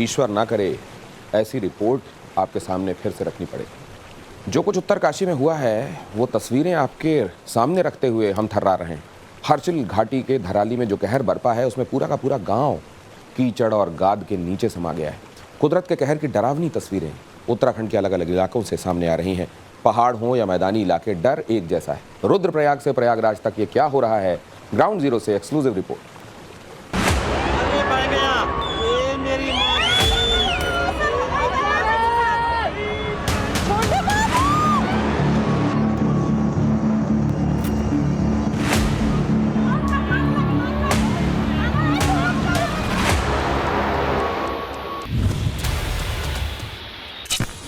ईश्वर ना करे ऐसी रिपोर्ट आपके सामने फिर से रखनी पड़े। जो कुछ उत्तरकाशी में हुआ है वो तस्वीरें आपके सामने रखते हुए हम थर्रा रहे हैं। हर्षिल घाटी के धराली में जो कहर बरपा है उसमें पूरा का पूरा गांव कीचड़ और गाद के नीचे समा गया है। कुदरत के कहर की डरावनी तस्वीरें उत्तराखंड के अलग अलग इलाकों से सामने आ रही हैं। पहाड़ हो या मैदानी इलाके, डर एक जैसा है। रुद्रप्रयाग से प्रयागराज तक ये क्या हो रहा है, ग्राउंड जीरो से एक्सक्लूसिव रिपोर्ट।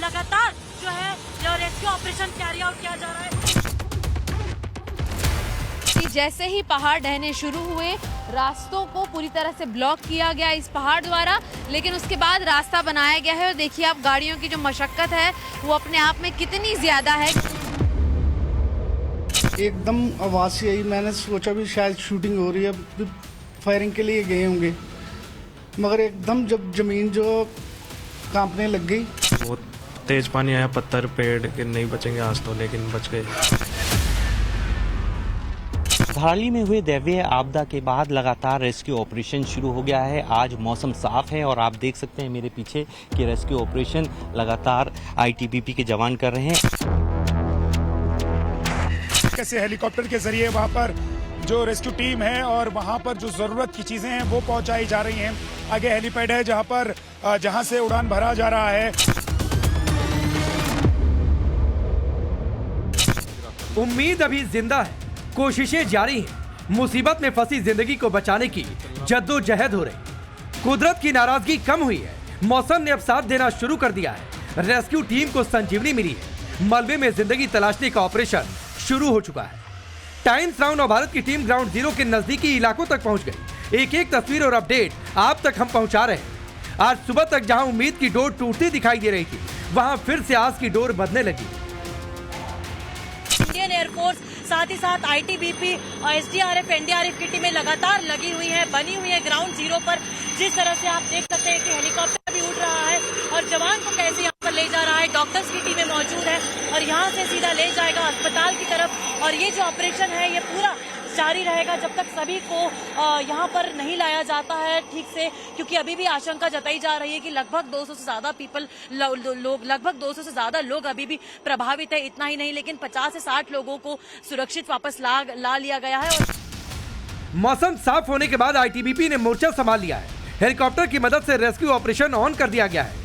लगातार जो है रेस्क्यू ऑपरेशन कैरी आउट किया जा रहा है। जैसे ही पहाड़ ढहने शुरू हुए, रास्तों को पूरी तरह से ब्लॉक किया गया इस पहाड़ द्वारा, लेकिन उसके बाद रास्ता बनाया गया है। और देखिए आप गाड़ियों की जो मशक्कत है वो अपने आप में कितनी ज्यादा है। एकदम आवाज से आई, मैंने सोचा भी शायद शूटिंग हो रही है, फायरिंग के लिए गए होंगे, मगर एकदम जब जमीन जो कांपने लग गई। बहुत तेज पानी आया, पत्थर पेड़ के नहीं बचेंगे आज तो, लेकिन बच गए। धराली में हुए दैवीय आपदा के बाद लगातार रेस्क्यू ऑपरेशन शुरू हो गया है। आज मौसम साफ है और आप देख सकते हैं मेरे पीछे कि रेस्क्यू ऑपरेशन लगातार आईटीबीपी के जवान कर रहे हैं। कैसे हेलीकॉप्टर के जरिए वहां पर जो रेस्क्यू टीम है और वहां पर जो जरूरत की चीजें हैं वो पहुंचाई जा रही हैं। आगे हेलीपैड है जहां से उड़ान भरा जा रहा है। उम्मीद अभी जिंदा है, कोशिशें जारी हैं। मुसीबत में फंसी जिंदगी को बचाने की जद्दोजहद हो रही। कुदरत की नाराजगी कम हुई है, मौसम ने अब साथ देना शुरू कर दिया है। रेस्क्यू टीम को संजीवनी मिली है। मलबे में जिंदगी तलाशने का ऑपरेशन शुरू हो चुका है। टाइम्स नाउ नव भारत की टीम ग्राउंड जीरो के नजदीकी इलाकों तक पहुंच गई। एक एक तस्वीर और अपडेट आप तक हम पहुंचा रहे हैं। आज सुबह तक जहां उम्मीद की डोर टूटती दिखाई दे रही थी, वहां फिर से आस की डोर बंधने लगी। इंडियन एयरफोर्स, साथ ही साथ आईटीबीपी और एसडीआरएफ, एनडीआरएफ की टीमें लगातार लगी हुई है, बनी हुई है ग्राउंड जीरो पर। जिस तरह से आप देख सकते हैं कि हेलीकॉप्टर भी उड़ रहा है और जवान को कैसे यहाँ पर ले जा रहा है। डॉक्टर्स की टीमें मौजूद है और यहाँ से सीधा ले जाएगा अस्पताल की तरफ। और ये जो ऑपरेशन है ये पूरा जारी रहेगा जब तक सभी को यहाँ पर नहीं लाया जाता है ठीक से, क्योंकि अभी भी आशंका जताई जा रही है कि लगभग 200 से ज्यादा लगभग 200 से ज्यादा लोग अभी भी प्रभावित है। इतना ही नहीं, लेकिन 50 से 60 लोगों को सुरक्षित वापस ला लिया गया है। मौसम साफ होने के बाद आईटीबीपी ने मोर्चा संभाल लिया है। हेलीकॉप्टर की मदद से रेस्क्यू ऑपरेशन ऑन कर दिया गया है।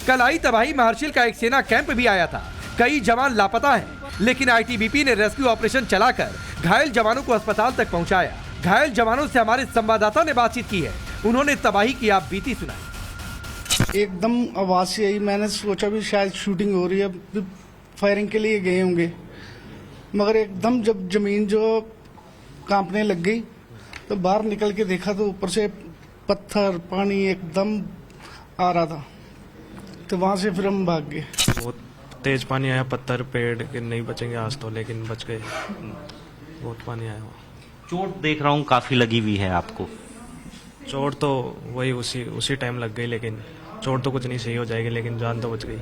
कल आई तबाही में हर्षिल का एक सेना कैंप भी आया था। कई जवान लापता हैं, लेकिन आईटीबीपी ने रेस्क्यू ऑपरेशन चलाकर घायल जवानों को अस्पताल तक पहुंचाया। घायल जवानों से हमारे संवाददाता ने बातचीत की है। उन्होंने तबाही की आप बीती सुनाई। एकदम आवाज से आई, मैंने सोचा भी शायद शूटिंग हो रही है, फायरिंग के लिए गए होंगे, मगर एकदम जब जमीन जो कांपने लग गई तो बाहर निकल के देखा तो ऊपर से पत्थर पानी एकदम आ रहा था, तो वहां से फिर हम भाग गए। बहुत तेज पानी आया, पत्थर पेड़ के नहीं बचेंगे आज तो, लेकिन बच गए। बहुत पानी आया। चोट देख रहा हूँ काफी लगी हुई है आपको। चोट तो वही उसी टाइम लग गई, लेकिन चोट तो कुछ नहीं, सही हो जाएगी, लेकिन जान तो बच गई।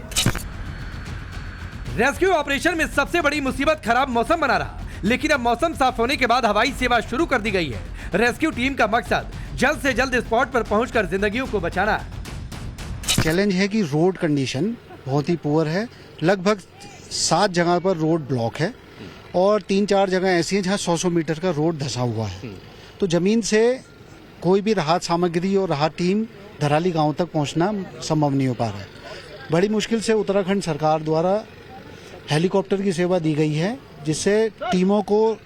रेस्क्यू ऑपरेशन में सबसे बड़ी मुसीबत खराब मौसम बना रहा, लेकिन अब मौसम साफ होने के बाद हवाई सेवा शुरू कर दी गई है। रेस्क्यू टीम का मकसद जल्द से जल्द स्पॉट पर पहुंचकर जिंदगियों को बचाना है। चैलेंज है कि रोड कंडीशन बहुत ही पुअर है। लगभग 7 जगह पर रोड ब्लॉक है और 3-4 जगह ऐसी हैं जहां 100 मीटर का रोड धंसा हुआ है। तो जमीन से कोई भी राहत सामग्री और राहत टीम धराली गांव तक पहुंचना संभव नहीं हो पा रहा है। बड़ी मुश्किल से उत्तराखंड सरकार द्वारा हेलीकॉप्टर की सेवा दी गई है, जिससे टीमों को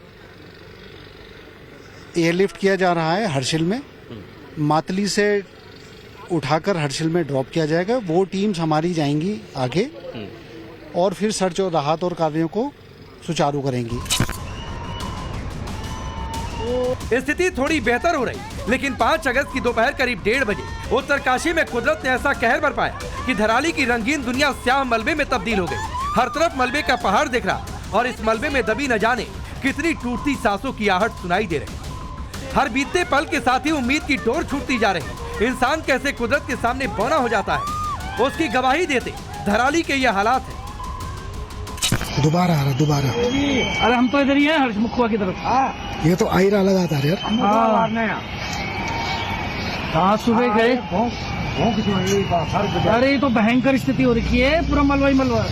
एयरलिफ्ट किया जा रहा है। हर्षिल में मातली से उठाकर हर्षिल में ड्रॉप किया जाएगा। वो टीम्स हमारी जाएंगी आगे और फिर सर्च और राहत और कार्यों को सुचारू करेंगी। स्थिति थोड़ी बेहतर हो रही, लेकिन 5 अगस्त की दोपहर करीब 1:30 बजे उत्तरकाशी में कुदरत ने ऐसा कहर बरपाया कि धराली की रंगीन दुनिया स्याह मलबे में तब्दील हो गई। हर तरफ मलबे का पहाड़ दिख रहा और इस मलबे में दबी न जाने कितनी टूटती सांसों की आहट सुनाई दे रही। हर बीतते पल के साथ ही उम्मीद की डोर छूटती जा रही। इंसान कैसे कुदरत के सामने बौना हो जाता है, उसकी गवाही देते धराली के ये हालात है। दोबारा आ रहा दोबारा। अरे हम तो इधर ही हैं हर्षमुखवा की तरफ। ये तो आ ही रहा लगातार यार। हाँ सुबह गए। अरे ये तो भयंकर स्थिति हो रखी है, पूरा मलबा ही मलबा।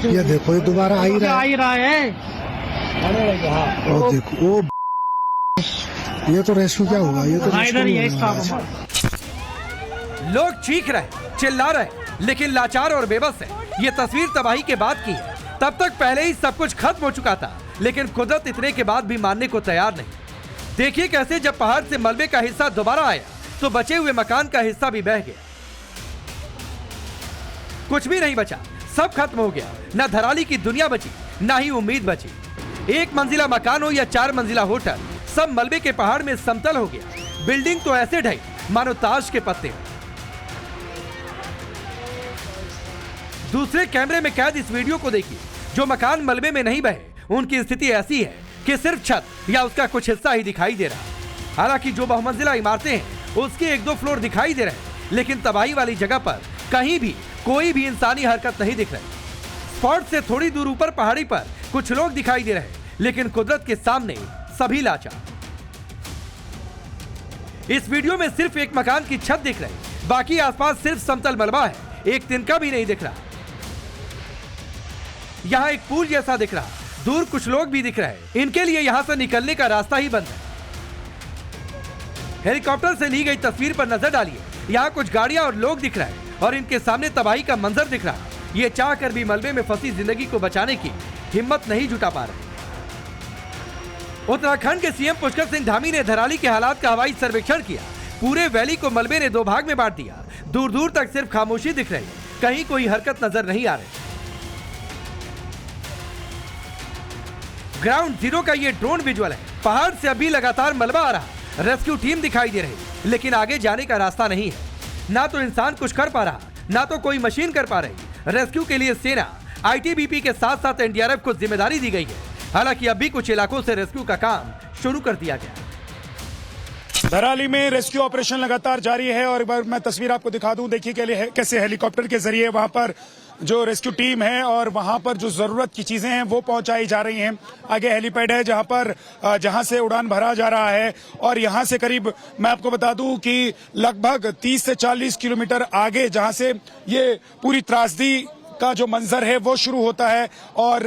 ये देखो ये दोबारा आ ही रहा है। देखो ओ ये तो रेस्क्यू क्या हुआ, ये तो इधर ही है स्टाफ। लोग चीख रहे, चिल्ला रहे, लेकिन लाचार और बेबस है। ये तस्वीर तबाही के बाद की है। तब तक पहले ही सब कुछ खत्म हो चुका था, लेकिन कुदरत इतने के बाद भी मानने को तैयार नहीं। देखिए कैसे जब पहाड़ से मलबे का हिस्सा दोबारा आया तो बचे हुए मकान का हिस्सा भी बह गया। कुछ भी नहीं बचा, सब खत्म हो गया। न धराली की दुनिया बची, न ही उम्मीद बची। एक मंजिला मकान हो या 4 मंजिला होटल, सब मलबे के पहाड़ में समतल हो गया। बिल्डिंग तो ऐसे ढही मानो ताश के पत्ते। दूसरे कैमरे में कैद इस वीडियो को देखिए। जो मकान मलबे में नहीं बहे, उनकी स्थिति ऐसी है कि सिर्फ छत या उसका कुछ हिस्सा ही दिखाई दे रहा है। हालांकि जो बहुमंजिला इमारतें हैं उसके 1-2 फ्लोर दिखाई दे रहे हैं, लेकिन तबाही वाली जगह पर कहीं भी कोई भी इंसानी हरकत नहीं दिख रही। स्पॉट से थोड़ी दूर ऊपर पहाड़ी पर कुछ लोग दिखाई दे रहे हैं, लेकिन कुदरत के सामने सभी लाचार। इस वीडियो में सिर्फ एक मकान की छत दिख रही, बाकी आसपास सिर्फ समतल मलबा है, एक तिनका भी नहीं दिख रहा। यहाँ एक पुल जैसा दिख रहा, दूर कुछ लोग भी दिख रहे हैं। इनके लिए यहाँ से निकलने का रास्ता ही बंद है। हेलीकॉप्टर से ली गई तस्वीर पर नजर डालिए। यहाँ कुछ गाड़ियां और लोग दिख रहे हैं और इनके सामने तबाही का मंजर दिख रहा। ये चाह कर भी मलबे में फंसी जिंदगी को बचाने की हिम्मत नहीं जुटा पा रहे। उत्तराखंड के सीएम पुष्कर सिंह धामी ने धराली के हालात का हवाई सर्वेक्षण किया। पूरे वैली को मलबे ने 2 भाग में बांट दिया। दूर दूर तक सिर्फ खामोशी दिख रही, कहीं कोई हरकत नजर नहीं आ रही। ग्राउंड जीरो का ये ड्रोन विजुअल है। पहाड़ से अभी लगातार मलबा आ रहा। रेस्क्यू टीम दिखाई दे रही, लेकिन आगे जाने का रास्ता नहीं है। ना तो इंसान कुछ कर पा रहा, ना तो कोई मशीन कर पा रही। रेस्क्यू के लिए सेना, आईटीबीपी के साथ साथ एनडीआरएफ को जिम्मेदारी दी गई है। हालांकि अभी कुछ इलाकों से रेस्क्यू का काम शुरू कर दिया गया। धराली में रेस्क्यू ऑपरेशन लगातार जारी है और एक बार मैं तस्वीर आपको दिखा दूं। देखिए कैसे हेलीकॉप्टर के जरिए वहां पर जो रेस्क्यू टीम है और वहां पर जो जरूरत की चीजें हैं वो पहुंचाई जा रही हैं। आगे हेलीपैड है जहां से उड़ान भरा जा रहा है और यहां से करीब मैं आपको बता दूं कि लगभग 30 से 40 किलोमीटर आगे जहां से ये पूरी त्रासदी का जो मंजर है वो शुरू होता है और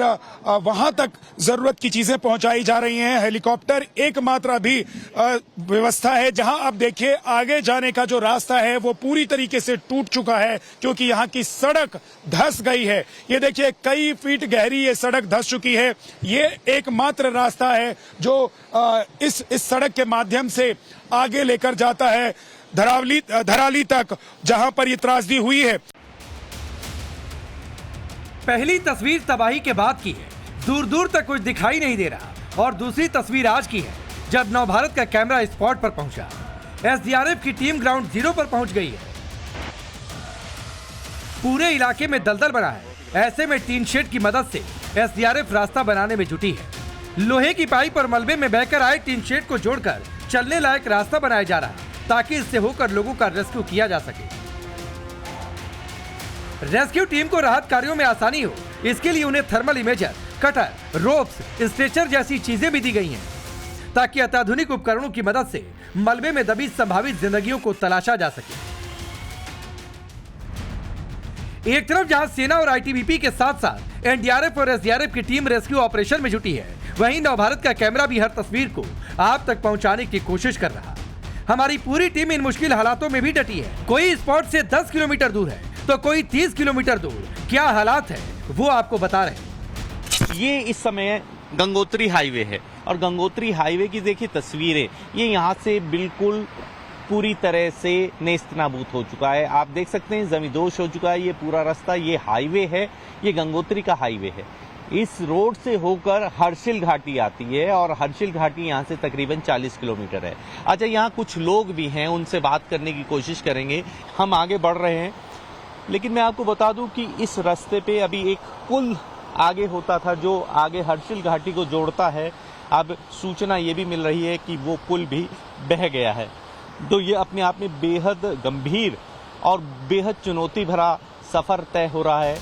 वहां तक जरूरत की चीजें पहुंचाई जा रही हैं। हेलीकॉप्टर एकमात्र अभी व्यवस्था है। जहां आप देखिए आगे जाने का जो रास्ता है वो पूरी तरीके से टूट चुका है क्योंकि यहां की सड़क धंस गई है। ये देखिए कई फीट गहरी ये सड़क धंस चुकी है। ये एकमात्र रास्ता है जो इस सड़क के माध्यम से आगे लेकर जाता है धराली तक जहां पर ये त्रासदी हुई है। पहली तस्वीर तबाही के बाद की है, दूर दूर तक कुछ दिखाई नहीं दे रहा। और दूसरी तस्वीर आज की है जब नवभारत का कैमरा स्पॉट पर पहुंचा। एसडीआरएफ की टीम ग्राउंड जीरो पर पहुंच गई है। पूरे इलाके में दलदल बना है। ऐसे में टीन शेड की मदद से एसडीआरएफ रास्ता बनाने में जुटी है। लोहे की पाइप और मलबे में बहकर आए टीन शेड को जोड़कर चलने लायक रास्ता बनाया जा रहा है ताकि इससे होकर लोगों का रेस्क्यू किया जा सके। रेस्क्यू टीम को राहत कार्यों में आसानी हो, इसके लिए उन्हें thermal imager, cutter, ropes, stretcher जैसी चीजें भी दी गई हैं ताकि अत्याधुनिक उपकरणों की मदद से मलबे में दबी संभावित जिंदगियों को तलाशा जा सके। एक तरफ जहां सेना और आईटीबीपी के साथ साथ एनडीआरएफ और एसडीआरएफ की टीम रेस्क्यू ऑपरेशन में जुटी है, वहीं नवभारत का कैमरा भी हर तस्वीर को आप तक पहुंचाने की कोशिश कर रहा। हमारी पूरी टीम इन मुश्किल हालातों में भी डटी है। कोई स्पॉट से 10 किलोमीटर दूर है तो कोई 30 किलोमीटर दूर। क्या हालात है वो आपको बता रहे हैं। ये इस समय गंगोत्री हाईवे है और गंगोत्री हाईवे की देखिए तस्वीरें, ये यहाँ से बिल्कुल पूरी तरह से नेस्तनाबूद हो चुका है। आप देख सकते हैं जमींदोज हो चुका है ये पूरा रास्ता। ये हाईवे है, ये गंगोत्री का हाईवे है। इस रोड से होकर हर्षिल घाटी आती है और हर्षिल घाटी यहाँ से तकरीबन 40 किलोमीटर है। अच्छा, यहाँ कुछ लोग भी हैं, उनसे बात करने की कोशिश करेंगे। हम आगे बढ़ रहे हैं, लेकिन मैं आपको बता दूं कि इस रास्ते पे अभी एक पुल आगे होता था, जो आगे हर्षिल घाटी को जोड़ता है, अब सूचना ये भी मिल रही है कि वो पुल भी बह गया है। तो ये अपने आप में बेहद गंभीर और बेहद चुनौती भरा सफर तय हो रहा है।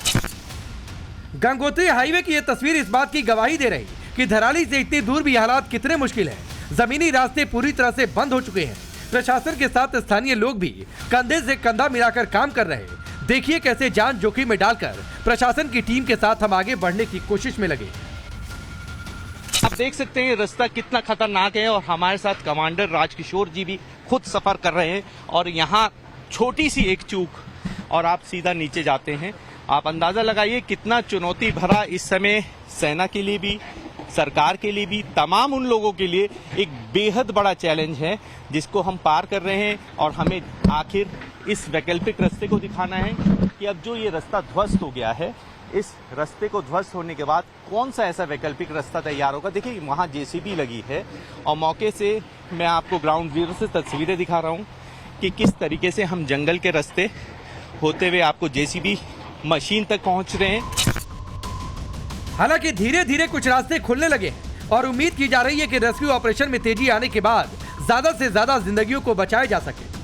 गंगोत्री हाईवे की ये तस्वीर इस बात की गवाही दे रही कि धराली से इतनी दूर भी हालात कितने मुश्किल हैं। जमीनी रास्ते पूरी तरह से बंद हो चुके हैं। प्रशासन के साथ स्थानीय लोग भी कंधे से कंधा मिलाकर काम कर रहे हैं। देखिए कैसे जान जोखिम में डालकर प्रशासन की टीम के साथ हम आगे बढ़ने की कोशिश में लगे। आप देख सकते हैं रास्ता कितना खतरनाक है और हमारे साथ कमांडर राजकिशोर जी भी खुद सफर कर रहे हैं और यहाँ छोटी सी एक चूक और आप सीधा नीचे जाते हैं। आप अंदाजा लगाइए कितना चुनौती भरा इस समय सेना के लिए भी, सरकार के लिए भी, तमाम उन लोगों के लिए एक बेहद बड़ा चैलेंज है जिसको हम पार कर रहे हैं। और हमें आखिर इस वैकल्पिक रास्ते को दिखाना है कि अब जो ये रास्ता ध्वस्त हो गया है, इस रास्ते को ध्वस्त होने के बाद कौन सा ऐसा वैकल्पिक रास्ता तैयार होगा। देखिए वहाँ जेसीबी लगी है और मौके से मैं आपको ग्राउंड जीरो से तस्वीरें दिखा रहा हूँ कि किस तरीके से हम जंगल के रास्ते होते हुए आपको जेसीबी मशीन तक पहुंच रहे हैं। हालांकि धीरे धीरे कुछ रास्ते खुलने लगे हैं और उम्मीद की जा रही है कि रेस्क्यू ऑपरेशन में तेजी आने के बाद ज्यादा से ज्यादा जिंदगियों को बचाया जा सके।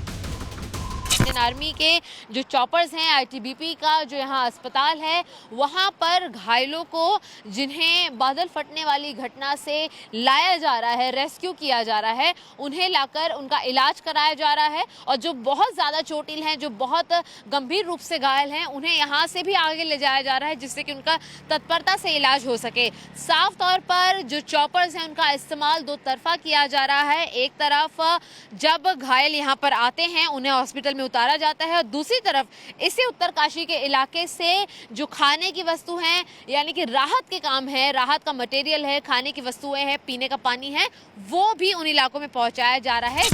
इंडियन आर्मी के जो चॉपर्स हैं, आईटीबीपी का जो यहाँ अस्पताल है, वहाँ पर घायलों को जिन्हें बादल फटने वाली घटना से लाया जा रहा है, रेस्क्यू किया जा रहा है, उन्हें लाकर उनका इलाज कराया जा रहा है। और जो बहुत ज़्यादा चोटिल हैं, जो बहुत गंभीर रूप से घायल हैं, उन्हें यहाँ से भी आगे ले जाया जा रहा है जिससे कि उनका तत्परता से इलाज हो सके। साफ तौर पर जो चॉपर्स हैं उनका इस्तेमाल दो तरफा किया जा रहा है। एक तरफ जब घायल यहाँ पर आते हैं उन्हें हॉस्पिटल में उतारा जाता है और दूसरी तरफ इसी उत्तरकाशी के इलाके से जो खाने की वस्तु हैं, यानी कि राहत के काम है, राहत का मटेरियल है, खाने की वस्तुएं हैं, पीने का पानी है, वो भी उन इलाकों में पहुंचाया जा रहा है।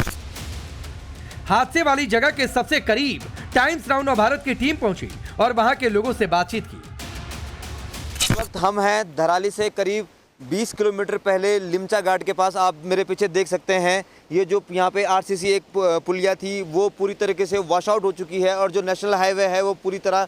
हादसे वाली जगह के सबसे करीब टाइम्स नाउ भारत की टीम पहुंची और वहां के लोगों से बातचीत की। इस वक्त हम हैं धराली से करीब 20 किलोमीटर पहले लिमचा घाट के पास। आप मेरे पीछे देख सकते हैं ये जो यहाँ पे आरसीसी एक पुलिया थी वो पूरी तरीके से वॉश आउट हो चुकी है और जो नेशनल हाईवे है वो पूरी तरह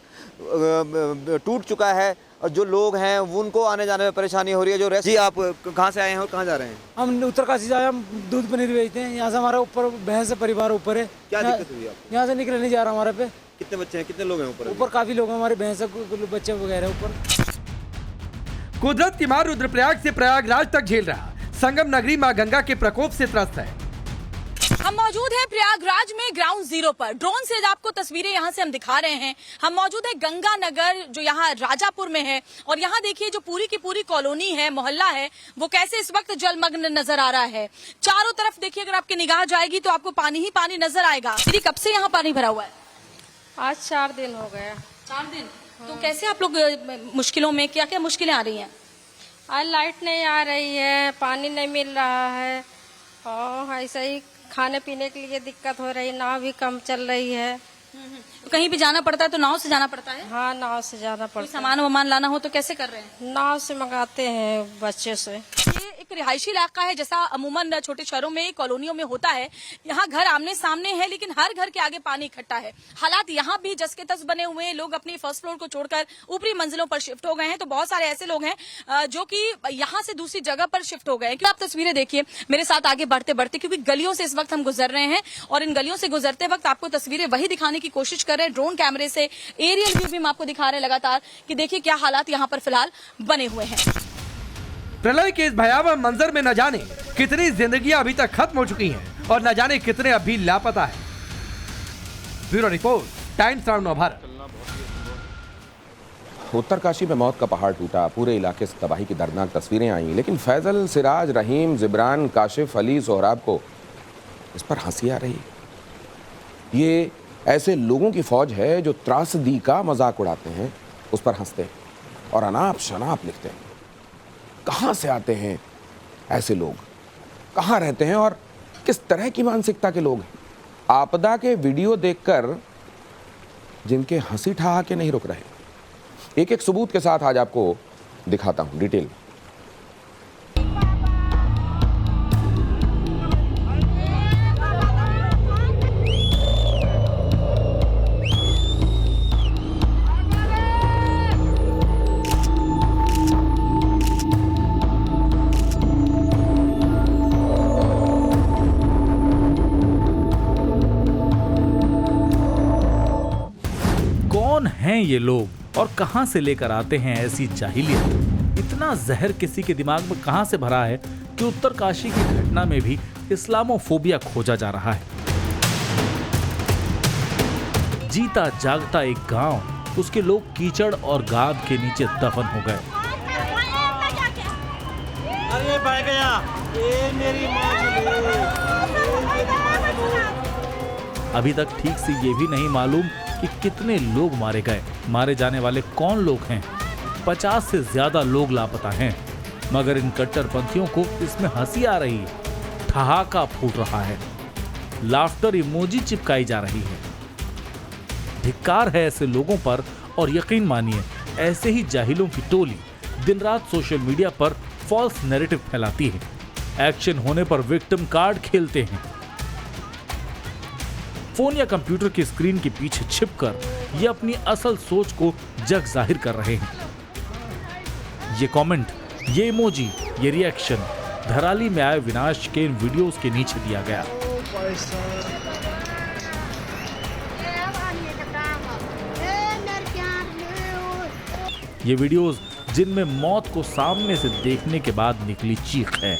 टूट चुका है और जो लोग हैं उनको आने जाने में परेशानी हो रही है। जो जी आप कहाँ से आए हैं और कहाँ जा रहे हैं? हम उत्तरकाशी से आए, हम दूध पनीर बेचते हैं। यहाँ से हमारा ऊपर भैंस से परिवार ऊपर है। क्या दिक्कत हुई आप? यहाँ से निकल नहीं जा रहा हमारे पे। कितने बच्चे हैं, कितने लोग हैं ऊपर? ऊपर काफी लोग हैं, हमारे भैंस बच्चे वगैरह ऊपर। कुदरत की मार रुद्रप्रयाग से प्रयागराज तक झेल रहा संगम नगरी मां गंगा के प्रकोप से त्रस्त है। हम मौजूद हैं प्रयागराज में ग्राउंड जीरो पर। ड्रोन से आपको तस्वीरें यहां से हम दिखा रहे हैं। हम मौजूद है गंगा नगर जो यहां राजापुर में है और यहां देखिए जो पूरी की पूरी कॉलोनी है, मोहल्ला है, वो कैसे इस वक्त जलमग्न नजर आ रहा है। चारों तरफ देखिए, अगर आपकी निगाह जाएगी तो आपको पानी ही पानी नजर आएगा। दीदी कब से यहाँ पानी भरा हुआ है? आज 4 दिन हो गया। 4 दिन। तो कैसे आप लोग मुश्किलों में, क्या क्या मुश्किलें आ रही हैं? आज लाइट नहीं आ रही है, पानी नहीं मिल रहा है और ऐसे ही खाने पीने के लिए दिक्कत हो रही है। नाव भी कम चल रही है। कहीं भी जाना पड़ता है तो नाव से जाना पड़ता है? हाँ, नाव से जाना पड़ता है। सामान वामान लाना हो तो कैसे कर रहे हैं? नाव से मंगाते हैं बच्चे से। ये एक रिहायशी इलाका है, जैसा अमूमन छोटे शहरों में, कॉलोनियों में होता है। यहाँ घर आमने सामने है लेकिन हर घर के आगे पानी इकट्ठा है। हालात यहाँ भी जस के तस बने हुए हैं। लोग अपनी फर्स्ट फ्लोर को छोड़कर ऊपरी मंजिलों पर शिफ्ट हो गए हैं। तो बहुत सारे ऐसे लोग हैं जो कि यहाँ से दूसरी जगह पर शिफ्ट हो गए हैं। आप तस्वीरें देखिए मेरे साथ आगे बढ़ते बढ़ते, क्योंकि गलियों से इस वक्त हम गुजर रहे हैं और इन गलियों से गुजरते वक्त आपको तस्वीरें वही दिखाने की कोशिश कर रहे हैं। ड्रोन कैमरे से एरियल व्यू भी हम आपको दिखा रहे हैं लगातार कि देखिए क्या हालात यहाँ पर फिलहाल बने हुए हैं। प्रलय के इस भयावह मंजर में न जाने कितनी जिंदगियां अभी तक खत्म हो चुकी हैं और न जाने कितने अभी लापता हैं। Bureau report, times now Bharat. Uttarkashi में मौत का पहाड़ टूटा, पूरे इलाके से तबाही की दर्दनाक तस्वीरें आई, लेकिन फैजल, सिराज, रहीम, जिब्रान, काशिफ, अली, सोहराब को इस पर हंसी आ रही। ये ऐसे लोगों की फौज है जो त्रासदी का मजाक उड़ाते हैं, उस पर हंसते हैं और अनाप शनाप लिखते हैं। कहाँ से आते हैं ऐसे लोग, कहाँ रहते हैं और किस तरह की मानसिकता के लोग हैं? आपदा के वीडियो देखकर जिनके हंसी ठहाके नहीं रुक रहे। एक एक सबूत के साथ आज आपको दिखाता हूं डिटेल। हैं ये लोग और कहां से लेकर आते हैं ऐसी जाहिलियत? इतना जहर किसी के दिमाग में कहां से भरा है कि उत्तरकाशी की घटना में भी इस्लामोफोबिया खोजा जा रहा है। जीता जागता एक गांव, उसके लोग कीचड़ और गाद के नीचे दफन हो गए। अरे भाग गया, ए मेरी अभी तक ठीक से ये भी नहीं मालूम कि कितने लोग मारे गए। मारे जाने वाले कौन लोग हैं? 50 से ज्यादा लोग लापता हैं, मगर इन कट्टरपंथियों को इसमें हंसी आ रही है, ठहाका फूट रहा है, लाफ्टर इमोजी चिपकाई जा रही है। धिक्कार है ऐसे लोगों पर और यकीन मानिए ऐसे ही जाहिलों की टोली दिन रात सोशल मीडिया पर फॉल्स नैरेटिव फैलाती है। एक्शन होने पर विक्टिम कार्ड खेलते हैं। फोन या कंप्यूटर की स्क्रीन के पीछे छिपकर ये अपनी असल सोच को जग जाहिर कर रहे हैं। ये कमेंट, ये इमोजी, ये रिएक्शन धराली में आए विनाश के इन वीडियोस के नीचे दिया गया। ये वीडियोस जिनमें मौत को सामने से देखने के बाद निकली चीख है,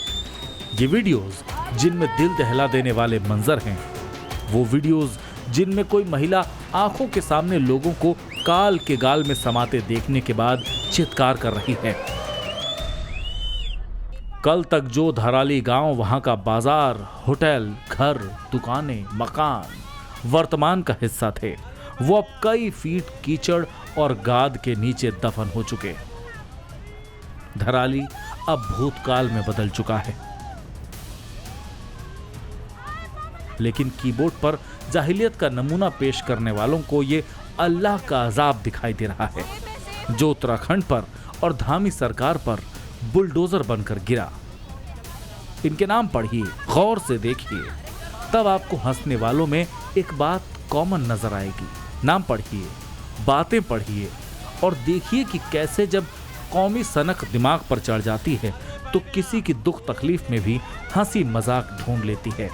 ये वीडियोस जिनमें दिल दहला देने वाले मंजर हैं, वो वीडियोस जिनमें कोई महिला आंखों के सामने लोगों को काल के गाल में समाते देखने के बाद चित्कार कर रही है। कल तक जो धराली गांव, वहां का बाजार, होटल, घर, दुकानें, मकान वर्तमान का हिस्सा थे, वो अब कई फीट कीचड़ और गाद के नीचे दफन हो चुके। धराली अब भूतकाल में बदल चुका है। लेकिन कीबोर्ड पर जाहिलियत का नमूना पेश करने वालों को ये अल्लाह का अजाब दिखाई दे रहा है, जो उत्तराखंड पर और धामी सरकार पर बुलडोजर बनकर गिरा। इनके नाम पढ़िए, गौर से देखिए, तब आपको हंसने वालों में एक बात कॉमन नजर आएगी। नाम पढ़िए, बातें पढ़िए और देखिए कि कैसे जब कौमी सनक दिमाग पर चढ़ जाती है तो किसी की दुख तकलीफ में भी हंसी मजाक ढूंढ लेती है।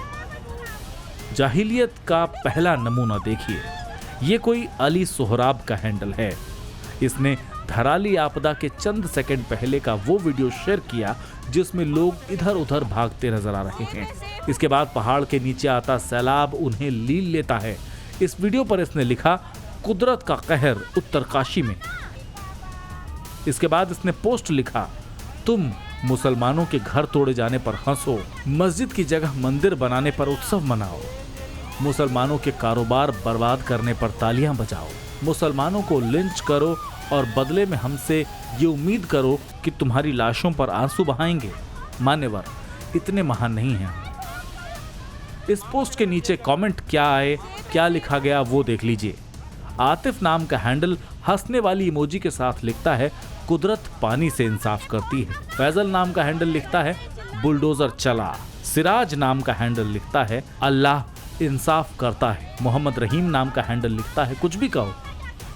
जाहिलियत का पहला नमूना देखिए, ये कोई अली सोहराब का हैंडल है। इसने धराली आपदा के चंद सेकंड पहले का वो वीडियो शेयर किया जिसमें लोग इधर उधर भागते नजर आ रहे हैं। इसके बाद पहाड़ के नीचे आता सैलाब उन्हें लील लेता है। इस वीडियो पर इसने लिखा, कुदरत का कहर उत्तरकाशी में। इसके बाद इसने पोस्ट लिखा, तुम मुसलमानों के घर तोड़े जाने पर हंसो, मस्जिद की जगह मंदिर बनाने पर उत्सव मनाओ, मुसलमानों के कारोबार बर्बाद करने पर तालियां बजाओ, मुसलमानों को लिंच करो और बदले में हमसे ये उम्मीद करो कि तुम्हारी लाशों पर आंसू बहाएंगे। मान्यवर इतने महान नहीं हैं। इस पोस्ट के नीचे कमेंट क्या आए, क्या लिखा गया वो देख लीजिए। आतिफ नाम का हैंडल हंसने वाली इमोजी के साथ लिखता है, कुदरत पानी से इंसाफ करती है। फैजल नाम का हैंडल लिखता है, बुलडोजर चला। सिराज नाम का हैंडल लिखता है, अल्लाह इंसाफ करता है। मोहम्मद रहीम नाम का हैंडल लिखता है, कुछ भी कहो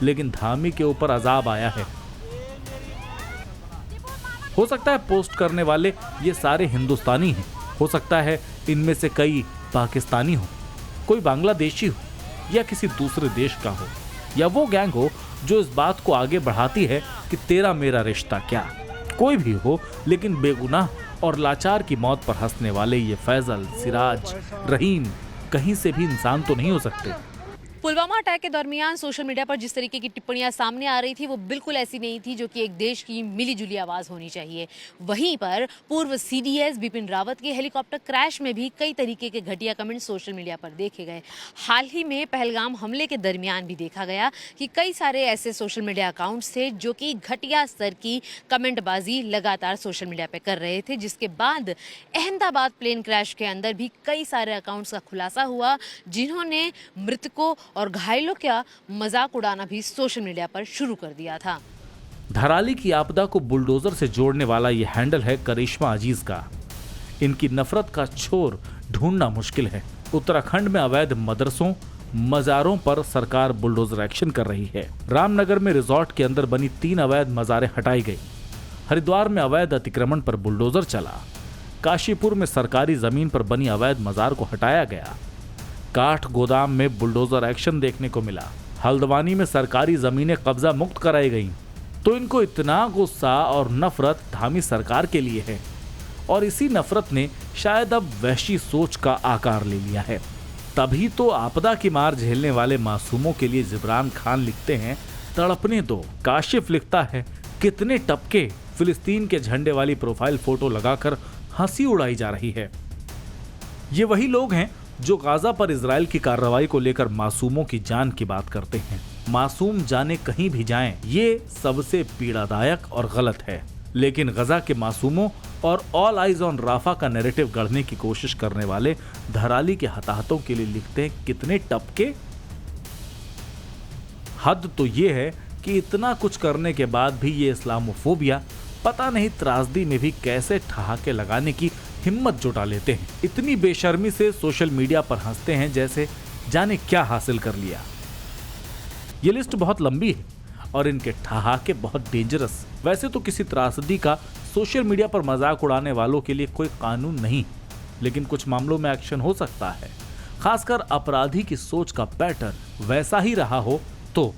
लेकिन धामी के ऊपर अजाब आया है। हो सकता है पोस्ट करने वाले ये सारे हिंदुस्तानी हैं, हो सकता है इनमें से कई पाकिस्तानी हो, कोई बांग्लादेशी हो या किसी दूसरे देश का हो, या वो गैंग हो जो इस बात को आगे बढ़ाती है कि तेरा मेरा रिश्ता क्या। कोई भी हो, लेकिन बेगुनाह और लाचार की मौत पर हंसने वाले ये फैजल, सिराज, रहीम कहीं से भी इंसान तो नहीं हो सकते। पुलवामा अटैक के दरमियान सोशल मीडिया पर जिस तरीके की टिप्पणियां सामने आ रही थी वो बिल्कुल ऐसी नहीं थी जो कि एक देश की मिलीजुली आवाज़ होनी चाहिए। वहीं पर पूर्व सीडीएस बिपिन रावत के हेलीकॉप्टर क्रैश में भी कई तरीके के घटिया कमेंट सोशल मीडिया पर देखे गए। हाल ही में पहलगाम हमले के दरमियान भी देखा गया कि कई सारे ऐसे सोशल मीडिया अकाउंट्स थे जो कि घटिया स्तर की कमेंटबाजी लगातार सोशल मीडिया पर कर रहे थे, जिसके बाद अहमदाबाद प्लेन क्रैश के अंदर भी कई सारे अकाउंट्स का खुलासा हुआ जिन्होंने मृतकों और घायलों का मजाक उड़ाना भी सोशल मीडिया पर शुरू कर दिया था। धराली की आपदा को बुलडोजर से जोड़ने वाला ये हैंडल है करिश्मा अजीज का। इनकी नफरत का छोर ढूंढना मुश्किल है। उत्तराखंड में अवैध मदरसों, मजारों पर सरकार बुलडोजर एक्शन कर रही है। रामनगर में रिजॉर्ट के अंदर बनी 3 अवैध मजारें हटाई गई। हरिद्वार में अवैध अतिक्रमण पर बुलडोजर चला। काशीपुर में सरकारी जमीन पर बनी अवैध मजार को हटाया गया। काठ गोदाम में बुलडोजर एक्शन देखने को मिला। हल्द्वानी में सरकारी जमीनें कब्जा मुक्त कराई गई, तो इनको इतना गुस्सा और नफरत धामी सरकार के लिए है और इसी नफरत ने शायद अब वहशी सोच का आकार ले लिया है। तभी तो आपदा की मार झेलने वाले मासूमों के लिए जिब्रान खान लिखते हैं तड़पने दो। काशिफ लिखता है कितने टपके फिलिस्तीन के झंडे वाली प्रोफाइल फोटो लगाकर हंसी उड़ाई जा रही है। ये वही लोग हैं जो गाजा पर इजराइल की कार्रवाई को लेकर मासूमों की जान की बात करते हैं। मासूम जाने कहीं भी जाएं, ये सबसे पीड़ादायक और गलत है। लेकिन गजा के मासूमों और ऑल आइज ऑन राफा का नैरेटिव गढ़ने की कोशिश करने वाले धराली के हताहतों के लिए लिखते हैं कितने टपके। हद तो ये है कि इतना कुछ करने के बाद भी ये इस्लामोफोबिया पता नहीं त्रासदी में भी कैसे ठहाके लगाने की हिम्मत जुटा लेते हैं। इतनी बेशर्मी से सोशल मीडिया पर हंसते हैं जैसे जाने क्या हासिल कर लिया। ये लिस्ट बहुत लंबी है और इनके ठहाके बहुत डेंजरस। वैसे तो किसी त्रासदी का सोशल मीडिया पर मजाक उड़ाने वालों के लिए कोई कानून नहीं, लेकिन कुछ मामलों में एक्शन हो सकता है, खासकर अपराधी की सोच का पैटर्न वैसा ही रहा हो तो।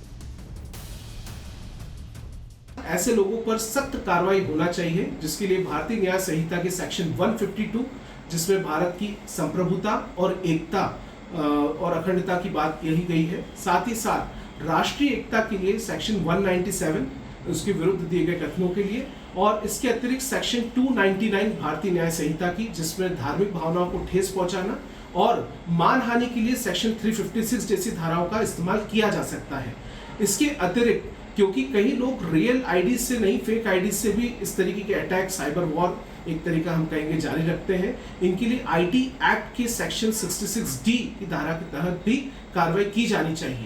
ऐसे लोगों पर सख्त कार्रवाई होना चाहिए, जिसके लिए भारतीय न्याय संहिता के सेक्शन 152, जिसमें भारत की संप्रभुता और एकता और अखंडता की बात कही गई है, साथ ही साथ राष्ट्रीय एकता के लिए सेक्शन 197 उसके विरुद्ध दिए गए कथनों के लिए, और इसके अतिरिक्त सेक्शन 299 भारतीय न्याय संहिता की, जिसमें धार्मिक भावनाओं को ठेस पहुंचाना और मानहानि के लिए सेक्शन 356 जैसी धाराओं का इस्तेमाल किया जा सकता है। इसके अतिरिक्त क्योंकि कई लोग रियल आईडी से नहीं फेक आईडी से भी इस तरीके के अटैक, साइबर वॉर एक तरीका हम कहेंगे जारी रखते हैं, इनके लिए आईटी एक्ट के सेक्शन 66D की धारा के तहत भी कार्रवाई की जानी चाहिए।